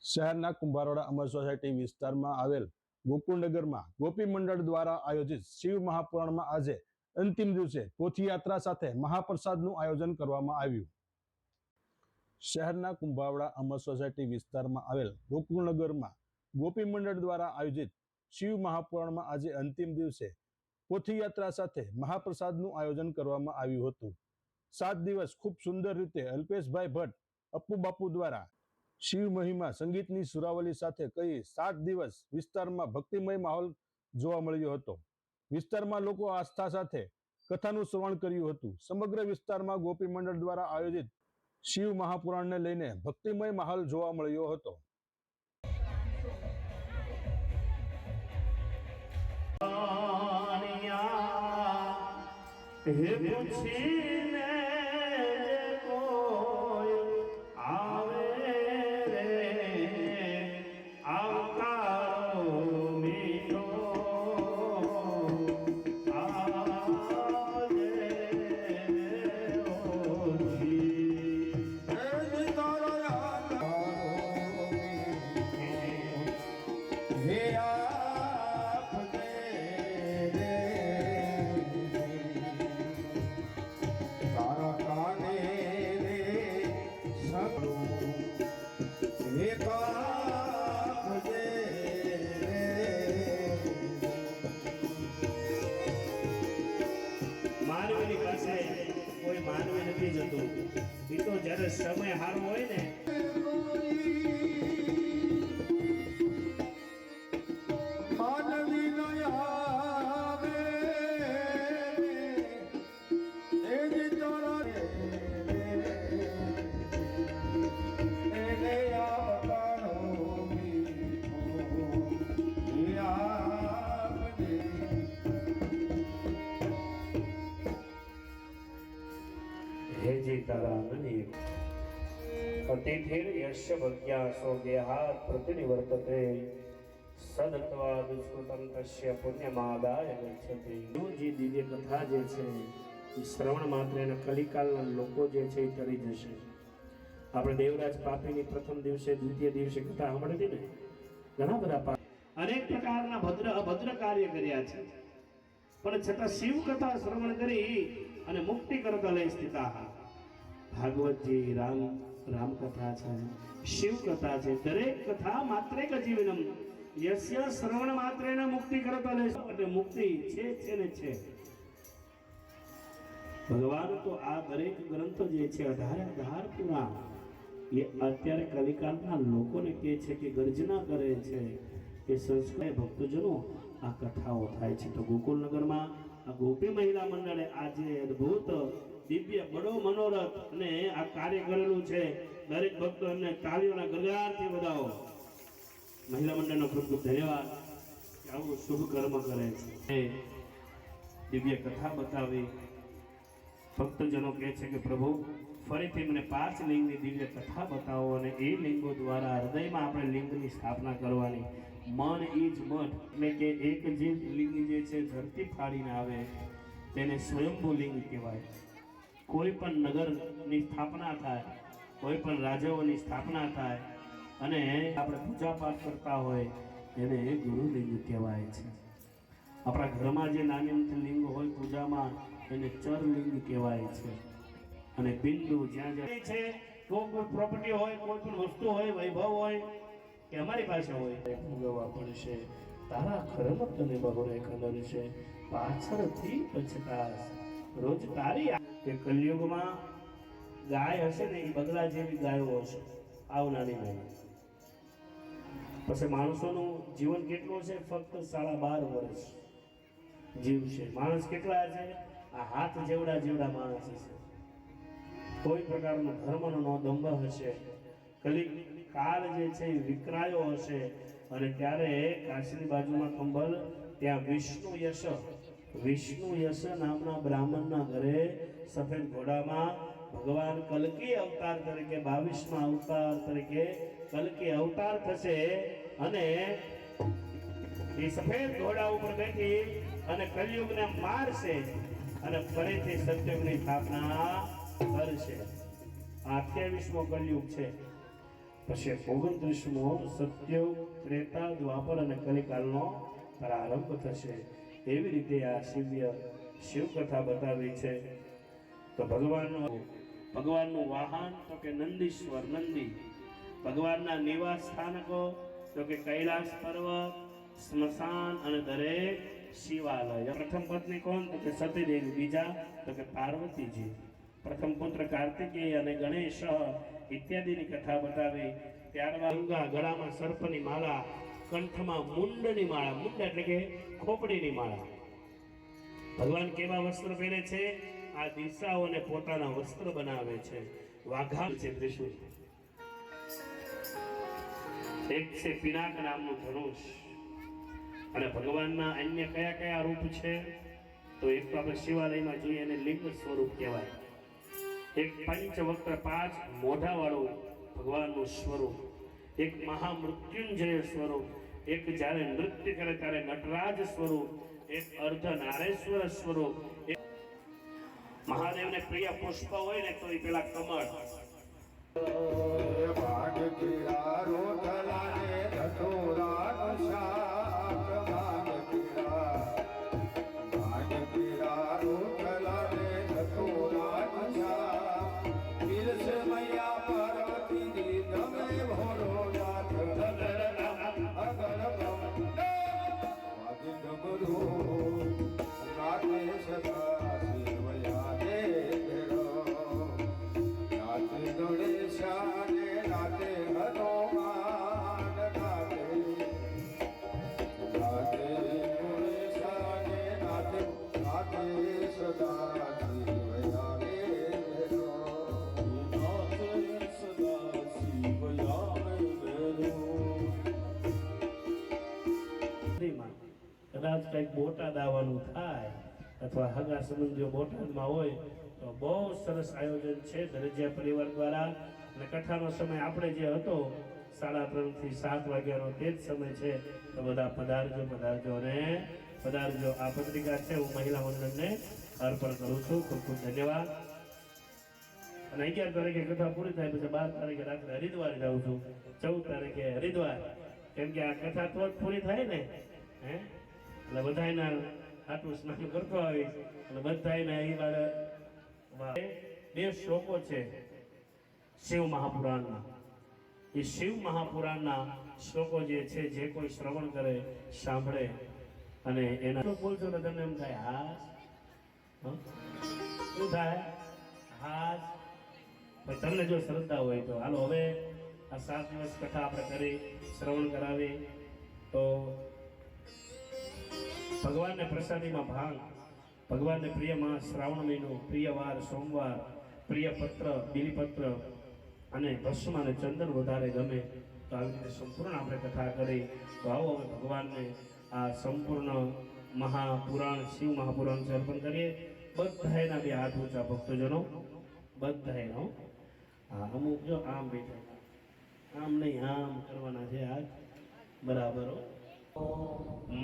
શહેરના કુંભારવાડા અમર સોસાયટી વિસ્તારમાં આવેલ ગોકુળનગરમાં ગોપી મંડળ દ્વારા આયોજિત શિવ મહાપુરાણમાં આજે અંતિમ દિવસે પોથીયાત્રા સાથે મહાપ્રસાદનું આયોજન કરવામાં આવ્યું। શહેરના કુંભારવાડા અમર સોસાયટી વિસ્તારમાં આવેલ ગોકુળનગરમાં ગોપી મંડળ દ્વારા આયોજિત શિવ મહાપુરાણમાં આજે અંતિમ દિવસે પોથીયાત્રા સાથે મહાપ્રસાદનું આયોજન કરવામાં આવ્યું હતું। 7 દિવસ ખૂબ સુંદર રીતે અલ્પેશભાઈ ભટ્ટ અપ્પુ બાપુ દ્વારા શિવ મહિમા સંગીતની સુરાવલી સાથે કહી 7 દિવસ વિસ્તારમાં ભક્તિમય માહોલ જોવા મળ્યો હતો। વિસ્તારમાં લોકો આસ્થા સાથે કથાનું શ્રવણ કર્યું હતું। સમગ્ર વિસ્તારમાં ગોપી મંડળ દ્વારા આયોજિત શિવ મહાપુરાણને લઈને ભક્તિમય માહોલ જોવા મળ્યો હતો। માનવીની પાસે કોઈ માનવી નથી જતું। એ તો જ્યારે સમય સારો હોય ને માનવી આવે એ જ તારા એને આવકારો હે જે તારા નની અતિથિર યશ્ય ભક્ત્યા સ્વગેહાત પ્રતિનિવર્તતે સદત્વા દુષ્કૃતમ તસ્ય પુણ્યમાદાય ગચ્છતિ। જે દિવ્ય કથા જે છે એ શ્રવણ માત્ર એના કલિકાલના લોકો જે છે એ કરી જશે। આપણે દેવરાજ પાપીની પ્રથમ દિવસે દ્વિતીય દિવસે કથા સાંભળી ને ઘણા બધા અનેક પ્રકારના અભદ્ર કાર્ય કર્યા છે, પણ છતાં શિવ કથા શ્રવણ કરી અને મુક્તિ કરતા લઈ સ્થિતા। ભાગવતજી રામ કથા છે, શિવ કથા છે, દરેક કથા માત્રેક જીવનમ યસ્ય શ્રવણ માત્રેન મુક્તિ કરતા લે એટલે મુક્તિ છે ને છે। ભગવાન તો આ દરેક ગ્રંથ જે છે અધાર પુરાણ એ અત્યારે કલિકાલના લોકોને કહે છે કે ગર્જના કરે છે કે સંસ્કાર ભક્તજનો આ કથાઓ થાય છે। તો ગોકુળનગરમાં આ ગોપી મહિલા મંડળે આજે અદ્ભુત દિવ્ય બડો મનોરથ અને આ કાર્ય કરેલું છે। દરેક ભક્તો એમને તાળીઓના ગરગડાટથી વધાવો। મહિલા મંડળનો ખૂબ ખૂબ ધન્યવાદ કે આવું શુભ કર્મ કરે છે। દિવ્ય કથા બતાવી ભક્તજનો કહે છે કે પ્રભુ ફરીથી મને 5 લિંગની દિવ્ય કથા બતાવો અને એ લિંગો દ્વારા હૃદયમાં આપણે લિંગની સ્થાપના કરવાની। મન ઈજ મઠ એટલે કે એક જે લિંગ જે છે ધરતી ફાડીને આવે તેને સ્વયંભૂ લિંગ કહેવાય। કોઈ પણ નગરની સ્થાપના થાય, કોઈ પણ રાજાઓની સ્થાપના થાય અને આપણે પૂજા પાઠ કરતા હોય એને ગુરુલિંગ કહેવાય છે। આપણા ઘરમાં જે નાની મોટી લિંગ હોય પૂજામાં એને ચરલિંગ કહેવાય છે। અને બિંદુ જ્યાં જ્યાં છે કોઈ પ્રોપર્ટી હોય, કોઈ પણ વસ્તુ હોય, વૈભવ હોય કે અમારી પાસે હોય ભોગવવા પડશે। તારા ખરમ તને બહોરે ખબર છે, પાછળથી પછતાશ રોજ તારી કે કલયુગમાં ગાય હશે ને એ બગલા જેવી ગાયો હશે આવનારી નાની। પછી માણસોનું જીવન કેટલું છે? ફક્ત 12.5 વર્ષ જીવશે। માણસ કેટલા છે? આ હાથ જેવડા માણસ હશે। કોઈ પ્રકારનો ધર્મનો નો દંભ હશે। કાળ જે છે એ વિકરાયો હશે અને ત્યારે કાશીની બાજુમાં કંબલ ત્યાં વિષ્ણુ યશ નામના બ્રાહ્મણના ઘરે સફેદ ઘોડામાં ભગવાન કલ્કી અવતાર તરીકે 22મા અવતાર તરીકે કલ્કી અવતાર થશે અને એ સફેદ ઘોડા ઉપર બેઠી અને કલયુગને મારશે અને ફરીથી સત્યુગની સ્થાપના કરશે। 28મો કલયુગ છે। પછી 29મો સત્યુગ, ત્રેતા, દ્વાપર અને કલિકાલનો પ્રારંભ થશે. એવી રીતે આ શિવકથા બતાવી છે. તો ભગવાનનું વાહન તો કે નંદીશ્વર, નંદી. ભગવાનના નિવાસ સ્થાનકો તો કે કૈલાસ પર્વત, સ્મશાન અને દરેક શિવાલય. પ્રથમ પત્ની કોણ? તો કે સતીદેવી. બીજા તો કે પાર્વતીજી. પ્રથમ પુત્ર કાર્તિકેય અને ગણેશ ઇત્યાદિની કથા બતાવી. ત્યારબાદ ગંગા, ગળામાં સર્પની માળા, કંઠમાં મુંડની માળા. મુંડ એટલે કે ખોપડીની માળા. ભગવાન કેવા વસ્ત્ર પહેરે છે? આ દિશાઓને પોતાના વસ્ત્ર બનાવે છે. વાઘા છે ત્રિશુલ. એક છે પિનાક નામનું ધનુષ. અને ભગવાનના અન્ય કયા કયા રૂપ છે? તો એક તો આપણે શિવાલયમાં જોઈએ એને લિંગ સ્વરૂપ કહેવાય. એક પંચવક્ત્ર, 5 મોઢા વાળું ભગવાનનું સ્વરૂપ. એક મહામૃત્યુંજય સ્વરૂપ. એક જ્યારે નૃત્ય કરે ત્યારે નટરાજ સ્વરૂપ. એક અર્ધનારેશ્વર સ્વરૂપ. મહાદેવને પ્રિય પુષ્પ હોય ને તો એ પેલા કમળ. ભાગ કીરા રોટલાને ધતોરાનું શાક. ભાગ કીરા રોટલાને ધતોરાનું શાક. પીરસે મૈયા પાર્વતીજી તમે ભોળો નાથ. અગર વાગે ડમરું રાતે સદા શિવયા દેવ. રાતે ગણેશાને રાતે હનુમાન. રાતે ગણેશાને રાતે રાતે સદા શિવયા દેવ. રાતે સદા શિવયા દેવ. કદાચ કંઈક બોટાદ આવવાનું થાય અથવા હગા સંબંધીઓ બોટાદમાં હોય તો બહુ સરસ આયોજન છે દરજ્જા પરિવાર દ્વારા. અને કથાનો સમય આપણે જે હતો 3:30 થી 7 વાગ્યાનો તે જ સમય છે. તો બધા પધારજો, પધારજો અને પધારજો. આ પત્રિકા છે હું મહિલા મંડળને અર્પણ કરું છું. ખૂબ ખૂબ ધન્યવાદ. અને 11 તારીખે કથા પૂરી થાય પછી 12 તારીખે રાત્રે હરિદ્વાર જાઉં છું. 14 તારીખે હરિદ્વાર. કેમ કે આ કથા તો જ પૂરી થાય ને. એટલે બધાના આટલું સ્નાન કરતો આવીશ અને બધાના એ બાળક 2 શ્લોકો છે શિવ મહાપુરાણના. એ શિવ મહાપુરાણના શ્લોકો જે છે જે કોઈ શ્રવણ કરે, સાંભળે અને એના બોલજો ને તમને એમ થાય હાસ. શું થાય? હાસ. તમને જો શ્રદ્ધા હોય તો હાલો હવે આ 7 દિવસ કથા આપણે કરી, શ્રવણ કરાવી. તો ભગવાનને પ્રસાદીમાં ભાંગ, ભગવાનને પ્રિય માસ શ્રાવણ મહિનો, પ્રિય વાર સોમવાર, પ્રિય પત્ર બિલીપત્ર અને ભસ્મ અને ચંદન વધારે ગમે. તો આવી રીતે સંપૂર્ણ આપણે કથા કરી. તો આવો હવે ભગવાનને આ સંપૂર્ણ મહાપુરાણ શિવ મહાપુરાણ અર્પણ કરીએ. બધાના 2 હાથ ઊંચા ભક્તજનો, બધાનો. હા, અમુક જો આમ બેઠા, આમ નહીં આમ કરવાના છે હાથ. બરાબર.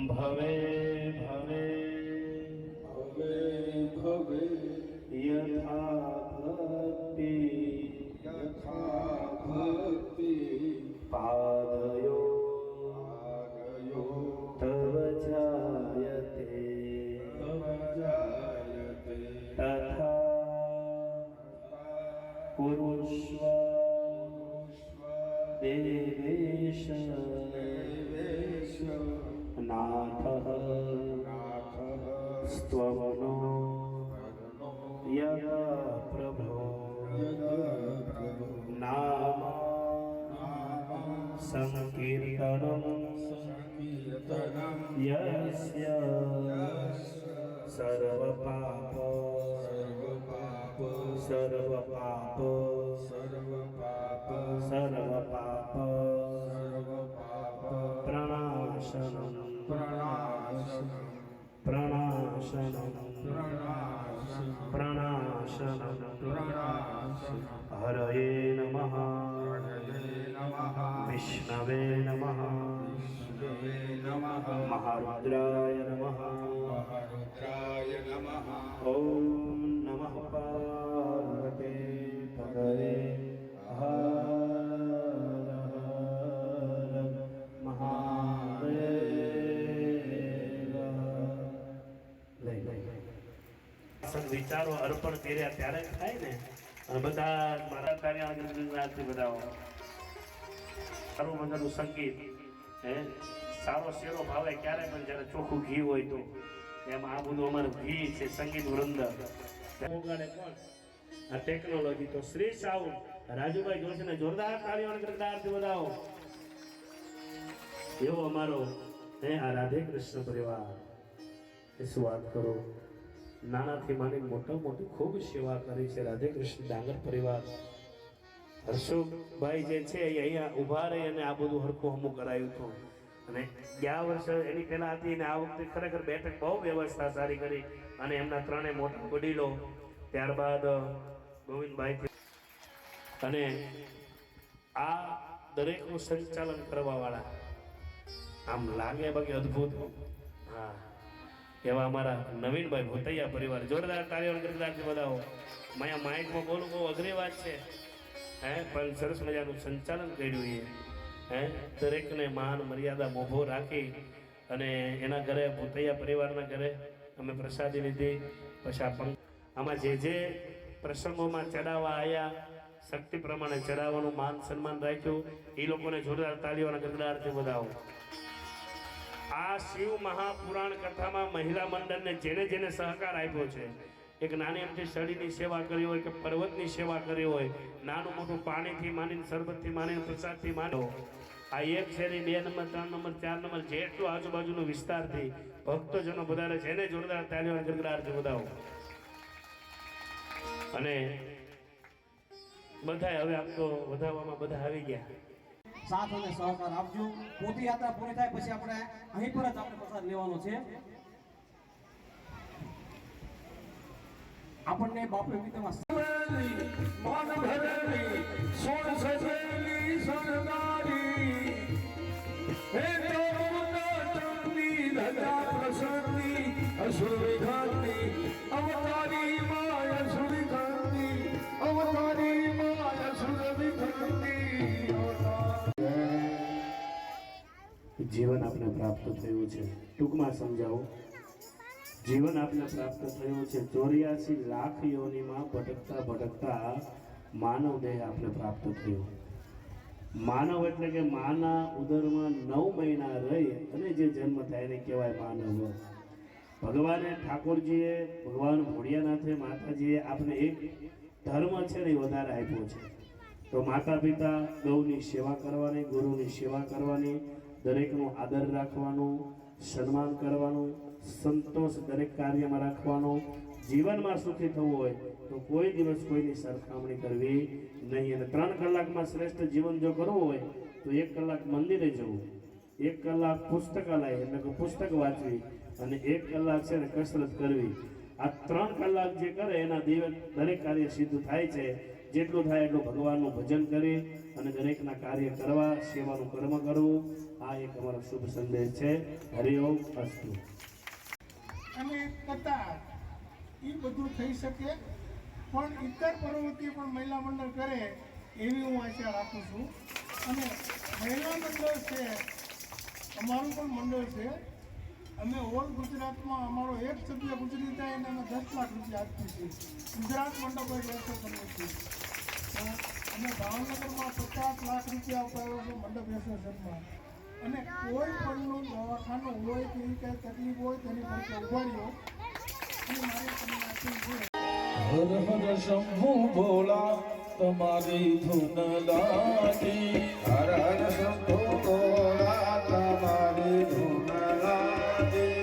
ભવે ભવે ભવે ભવે યથા ભક્તિ યથા ભક્તિ પાદયો પાદયો તવ જાયતે તવ જાયતે. તથા કુરુષ્વ દેવેશ દેવેશ નાથઃ નાથઃ સ્ત્વનો યદ પ્રભો નામ સંકીર્તનમ સંકીર્તનમ યસ્ય સર્વપાપ સર્વપાપ સર્વપાપ સર્વપાપ સર્વપાપ સર્વપાપ પ્રણાશનમ પ્રણાશનમ પ્રણાશનમ પ્રણાશનમ પ્રણાશનમ પ્રણાશનમ. હરયે નમઃ હરયે નમઃ વિષ્ણવે નમઃ વિષ્ણવે નમઃ મહારુદ્રાય નમઃ મહારુદ્રાય નમઃ. ઓમ નમઃ પાર્વતે પતયે હર વિચારો અર્પણ કર્યા ત્યારે જ થાય ને. અને બધા મારા કાર્યથી બધા સારું મજાનું સંગીત, હે સારો શેરો ભાવે ક્યારે પણ જ્યારે ચોખ્ખું ઘી હોય તો. એમાં આ બધું અમારું ઘી છે, સંગીત વૃંદ. વગાડે કોણ? આ ટેકનોલોજી. તો શ્રી સાઉન્ડ રાજુભાઈ જોશીને જોરદાર તાળીઓ ગરગડાટથી વધાવો. એવો અમારો આ રાધે કૃષ્ણ પરિવાર. શું વાત કરો, નાનાથી માંડી મોટી ખૂબ સેવા કરી છે રાધે કૃષ્ણ ડાંગર પરિવાર. હર્ષુભાઈ જે છે એ અહીંયા ઊભા રહી અને આ બધું હરખું હમું કરાયું હતું. અને ગયા વર્ષે એની પહેલા હતી અને આ વખતે ખરેખર બેઠક બહુ વ્યવસ્થા સારી કરી. અને એમના ત્રણે મોટા વડીલો, ત્યારબાદ ગોવિંદભાઈ, અને આ દરેકનું સંચાલન કરવા વાળા આમ લાગે બાકી અદ્ભુત. હા, એવા અમારા નવીનભાઈ ભોતૈયા પરિવાર. જોરદાર તાળીઓ ગરગડાટથી વધાવો. માયા માઇકમાં બોલું બહુ અઘરી વાત છે, પણ સરસ મજાનું સંચાલન કર્યું. દરેકને માન મર્યાદા મોભો રાખી અને એના ઘરે ભૂતૈયા પરિવારના ઘરે અમે પ્રસાદી લીધી. પછી આમાં જે પ્રસંગોમાં ચડાવવા આવ્યા શક્તિ પ્રમાણે ચડાવવાનું માન સન્માન રાખ્યું. એ લોકોને જોરદાર તાળીઓના ગરગડાટથી વધાવો. આ શિવ મહાપુરાણ કથામાં મહિલા મંડળને જેને સહકાર આપ્યો છે, એક નાની અમથી સળીની સેવા કરી હોય કે પર્વતની સેવા કરી હોય, નાનું મોટું પાણીથી માંડીને શરબતથી માંડીને પ્રસાદથી માંડો, આ 1 શેરી 2 નંબર 3 નંબર 4 નંબર જેટલું આજુબાજુનો વિસ્તારથી ભક્તોજનો વધારે છે એને જોરદાર તાળીઓના ગરગડાટથી વધાવો. અને બધા હવે આમ તો વધાવવામાં બધા આવી ગયા. સાથ અને સહકાર આપજો. પોદયાત્રા પૂરી થાય પછી આપણે અહીં પર જ આપણે પ્રસાદ લેવાનો છે. આપણને બાપુ ગીતમાં મન ભરેલી સોળ સજેલી શણગારી, હે ચંદી ધજા પ્રસન્ની અસુરી ઘાતી અવતારી માય અસુરી ઘાતી અવતારી માય અસુરી ઘાતી. જીવન આપને પ્રાપ્ત થયું છે. ટૂંકમાં સમજાવો, જીવન આપને પ્રાપ્ત થયું છે. 84 લાખ યોનિમાં ભટકતા માનવ દેહ આપને પ્રાપ્ત થયો. માનવ એટલે કે માના ઉદરમાં 9 મહિના રહી અને જે જન્મ થાય એને કહેવાય માનવ. ભગવાને ઠાકોરજીએ, ભગવાન ભોળિયાનાથે, માતાજીએ આપને એક ધર્મ છે ને એ વધારે આપ્યો છે. તો માતા પિતા ગૌની સેવા કરવાની, ગુરુની સેવા કરવાની, દરેકનો આદર રાખવાનો, સન્માન કરવાનું, સંતોષ દરેક કાર્યમાં રાખવાનો. જીવનમાં સુખી થવું હોય તો કોઈ દિવસ કોઈની સરખામણી કરવી નહીં. અને 3 કલાકમાં શ્રેષ્ઠ જીવન જો કરવું હોય તો 1 કલાક મંદિરે જવું, 1 કલાક પુસ્તકાલય એટલે કે પુસ્તક વાંચવી, અને 1 કલાક છે ને કસરત કરવી. આ 3 કલાક જે કરે એના દરેક કાર્ય સિદ્ધ થાય છે. જેટલું થાય એટલું ભગવાનનું ભજન કરી અને દરેકના કાર્ય કરવા, સેવાનું કર્મ કરવું, આ એક અમારો શુભ સંદેશ છે. હરિઓમ અસ્તુ. અને કથા એ બધું થઈ શકે, પણ ઇતર પ્રવૃત્તિ પણ મહિલા મંડળ કરે એવી હું આશા રાખું છું. અને મહિલા મંડળ છે, અમારું પણ મંડળ છે. અમે ઓલ ગુજરાતમાં અમારો એક સભ્ય ગુજરી જાય અને અમે 10 લાખ રૂપિયા આપીએ છીએ. ગુજરાત મંડળ વ્યવસ્થા કરીએ છીએ. તો અમે ભાવનગરમાં 50 લાખ રૂપિયા અપાયો છે મંડપ એસોસિએશનમાં. અને કોઈ પણનું દવાખાનું હોય કે એવી કંઈ તકલીફ હોય તેની પાસે ઉભારીઓ અને મારી તમને આપી છે. હર હર શંભુ ભોળા તમારી ધૂન લાગી, હર હર શંભો ભોળા તમારી ધૂન લાગી,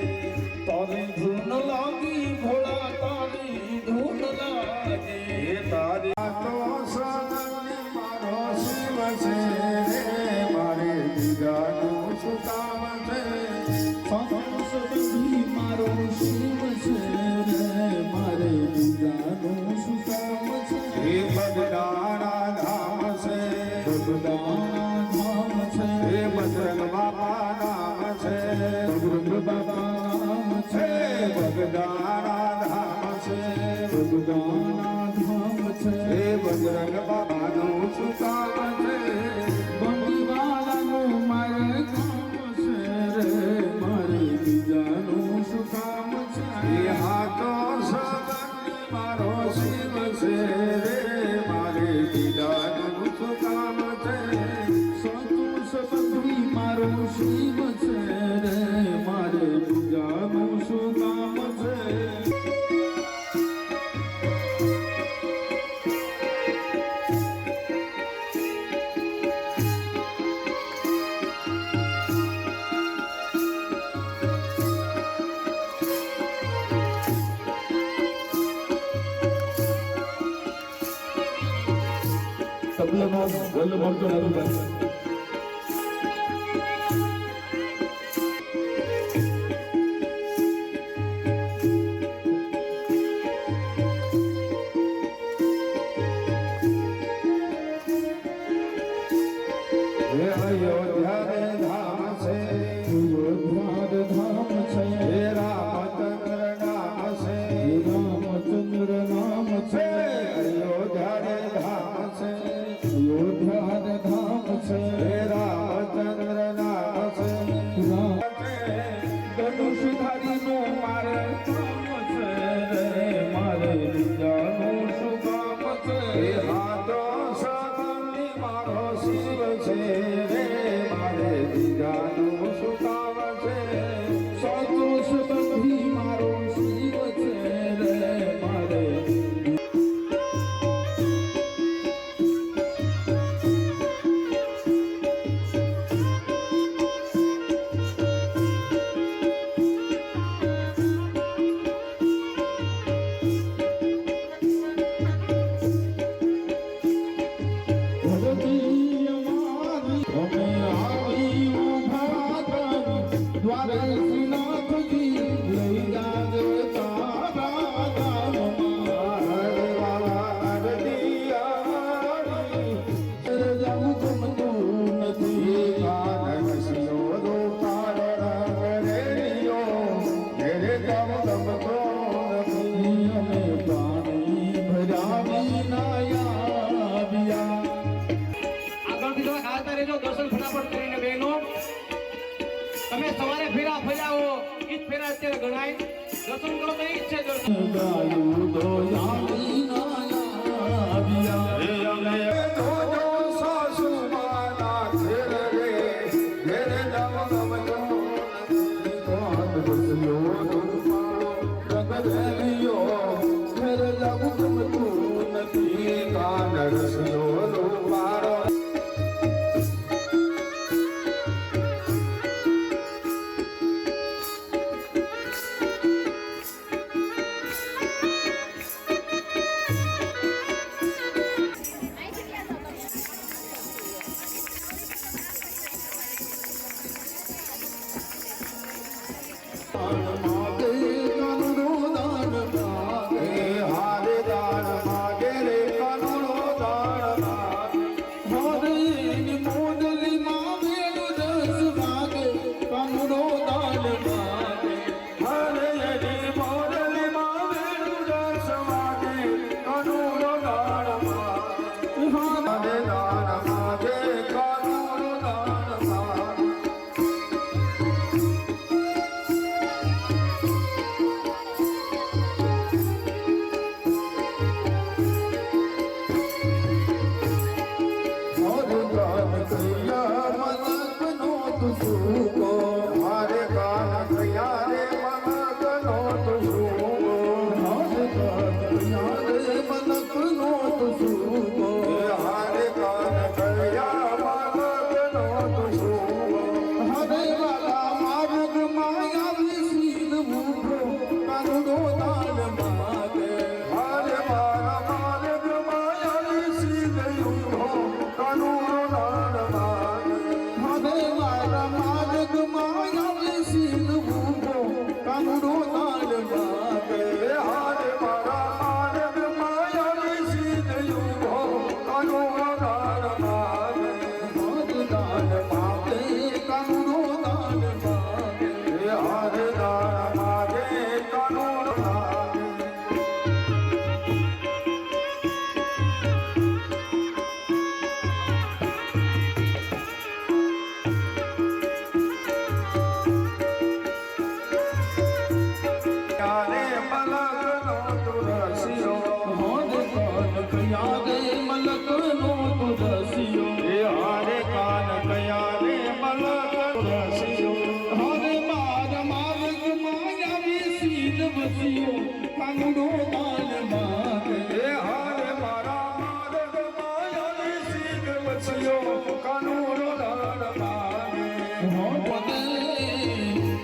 તારી ધૂન લાગી ભોળા તારી ધૂન લાગી. તારી તો સદન મારો શિવ છે રે, મારે બીજાનું શું કામ છે. સદન મારો શિવ છે રે, મારે બીજાનું શું કામ છે. એ બગદાણા ધામ છે, બગદાણા ધામ છે, એ બજરંગ બાપા નામ છે, બજરંગ બાબા નામ છે. બગદાણા ધામ છે, બગદાણા ધામ છે, એ બજરંગ બાપાનું શું કામ છે. બંદીવાલાનું મારે કામ છે રે, મારે બીજાનું શું કામ છે. એ હાથો સદન તબલાનો ગલ મળતો નથી. હે અયોધ્યા રે ધામ છે, અયોધ્યા ધામ છે, હે રામચંદ્ર નામ છે, રામચંદ્ર નામ હે છે. અયોધ્યા રે ધામ છે, અયોધ્યા ધામ છે, હે રામચંદ્ર નામ છે. ધનુષધારીનું મારે કામ છે રે, મારે બીજાનું શું કામ હે છે? હાથો સગની મારો શિવ છે રે, મારે બીજાનું શું કામ છે? સાચો સંબંધી મારો શિવ છે રે, મારે ધરતી અમારી અમે આવી ઊભા ત્રણ દ્વારે શ્રીનાથજી લઈ જાજે તારા ગામમાં. હરે વાલા હરદી આરી, જવું ગમતું નથી. કાનન શિયો રૂપાળ રંગ રેડિયો, ઘેરે જમ ગમતો નથી. અમે પાણી ભર્યા વિના આવ્યા. આગળથી થોડા ખાતા રહેજો, દર્શન ફટાફટ કરીને બહેનો. તમે સવારે ફેરા ફર્યા હો, ઈ જ ફેરા અત્યારે ગણાય. દર્શન કરો તો ઈ જ છે દર્શન. ગાયું દોયા વિના આવ્યા. હે અમે જોજો સાસુમાના ઘેર રે, ઘેરે જમ ગમતો નથી. કાન બસ્યો દુર્માળો રંગ રેલિયો, ઘેર જાવું ગમતું નથી. કાન રસ્યો રૂપાળો માગે કાનુડો દાન માગે. હે હારે દાન માગે રે, કાનુડો દાન માગે. હરેની મોડલીમાં વેણુ રસ માગે, કાનુડો દાન માગે. હરે હરી મોરલીમાં વેણુ રસ માગે, કાનુડો દાન માગે. હરે દાન માગે, કાનુડો દાન માગે. હરે ગાન કૈયા મલકનો તુસુકો. મારે કાન કયા રે મનકનો તુસુકો. હરે ગાન કૈયા રે મલકનો તુસુકો. હારે કાન કયા મનકનો તુસુકો. હરે વાલા માર્ગમાં આવી સીન મૂકો, કાનુડો દાન માગે. હારે મારા માર્ગ માયા સીધયું હો, કાનુડો દાન માગે. હરે મારા માર્ગમાં આવી સીન મૂકો, કાનુડો દાન માગે. હારે મારા માર્ગ માયા સીધયું હો, કાનુડો દાન માગે. હરે દાન માગે, કાનુડો દાન માગે. હારે દાન માગે, કાનુડો માગે. ક્યારે મલકનો તુલસીઓ, હરે કાન કયા રે મલકનો તુલસીઓ. હે હારે કાન કયા રે મલક તુલસીઓ. હરે મારા માર્ગમાં આવી સીન વસીઓ, કાનુડો દાન માગે. હે હારે મારા માર્ગ માયા સીધ વચ્યો, કાનુડો દાન માગે.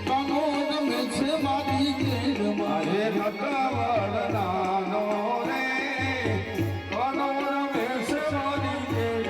કાનો રમે છે મારી ઘેર મારે. હે ભગવાન નાનો રે, કાનો રમે છે મારી ઘેર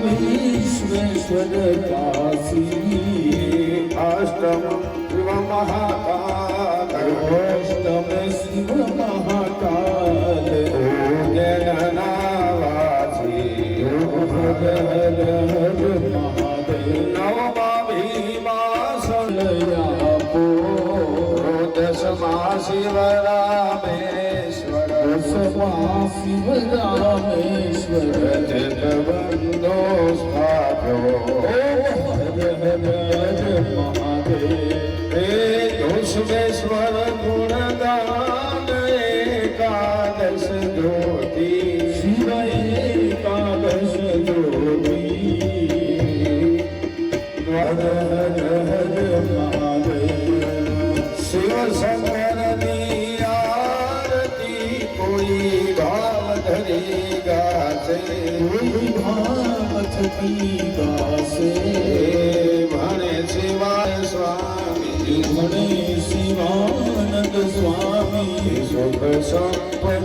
વિશ્વેશ્વર કાશી અષ્ટમ શિવ મહાકાલ અષ્ટમ શિવ મહાકાલ જનનાવાસી હર હર મહાદેવ નવમા ભીમા લયાપો દશમા શિવ રામેશ્વર દસમા શિવ રામેશ્વર ચિતબંધો સ્થાપ્યો હર હર મહાદેવ હે દોષમેશ્વર ગુણગાન એકાદશ જ્યોતિ શિવ એકાદશ જ્યોતિ હર હર મહાદેવ શિવ શંકરની આરતી કોઈ ભાવ ધરી ગાશે કોઈ ભાવ થકી ગાશે ભણે શિવાય સ્વામી ઘણે શિવાનંદ સ્વામી સુખ સંપન્ન